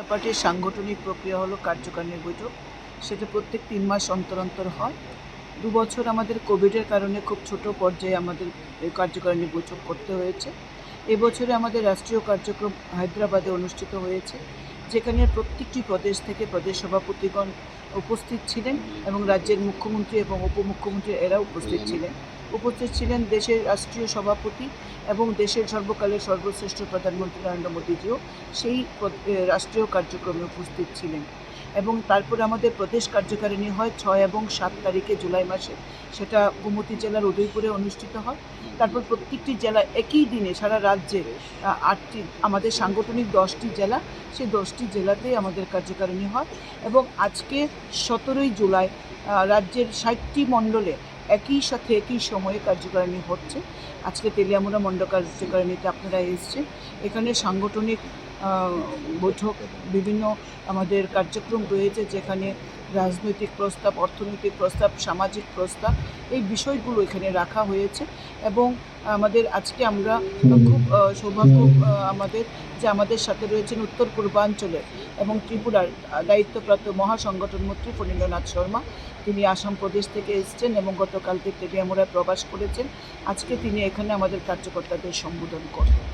জনতা পার্টির সাংগঠনিক প্রক্রিয়া হলো কার্যকারিণী বৈঠক। সেটা প্রত্যেক 3 মাস অন্তর অন্তর হয়। 2 বছর আমাদের কোভিডের কারণে খুব ছোট পর্যায়ে আমাদের এই কার্যকারিণী বৈঠক করতে হয়েছে। এবছরে আমাদের রাষ্ট্রীয় কার্যক্রম হায়দ্রাবাদে অনুষ্ঠিত হয়েছে, যেখানে প্রত্যেকটি প্রদেশ থেকে প্রদেশ সভাপতিগণ উপস্থিত ছিলেন এবং রাজ্যের মুখ্যমন্ত্রী এবং উপমুখ্যমন্ত্রী এরা উপস্থিত ছিলেন। উপস্থিত ছিলেন দেশের রাষ্ট্রীয় সভাপতি এবং দেশের সর্বকালের সর্বশ্রেষ্ঠ প্রধানমন্ত্রী নরেন্দ্র মোদীজিও সেই রাষ্ট্রীয় কার্যক্রমে উপস্থিত ছিলেন। এবং তারপর আমাদের প্রদেশ কার্যকারিণী হয় 6 এবং 7 তারিখে জুলাই মাসে, সেটা গোমতী জেলার উদয়পুরে অনুষ্ঠিত হয়। তারপর প্রত্যেকটি জেলা একই দিনে সারা রাজ্যে 8টি আমাদের সাংগঠনিক 10টি জেলা, সেই 10টি জেলাতেই আমাদের কার্যকারিণী হয়। এবং আজকে 17ই জুলাই রাজ্যের 60টি মণ্ডলে একই সাথে একই সময়ে কার্যকারিণী হচ্ছে। আজকে তেলিয়ামুড়া মণ্ডল কার্যকারিণীতে আপনারা এসেছেন। এখানে সাংগঠনিক বৈঠক, বিভিন্ন আমাদের কার্যক্রম রয়েছে, যেখানে রাজনৈতিক প্রস্তাব, অর্থনৈতিক প্রস্তাব, সামাজিক প্রস্তাব, এই বিষয়গুলো এখানে রাখা হয়েছে। এবং আমাদের আজকে আমরা খুব সৌভাগ্য আমাদের যে আমাদের সাথে রয়েছেন উত্তর পূর্বাঞ্চলের এবং ত্রিপুরার দায়িত্বপ্রাপ্ত মহাসংগঠন মন্ত্রী ফণীন্দ্রনাথ শর্মা। তিনি আসাম প্রদেশ থেকে এসেছেন এবং গতকালকে তেলিয়ামুড়ায় প্রবাস করেছেন। আজকে তিনি এখানে আমাদের কার্যকর্তাদের সম্বোধন করবেন।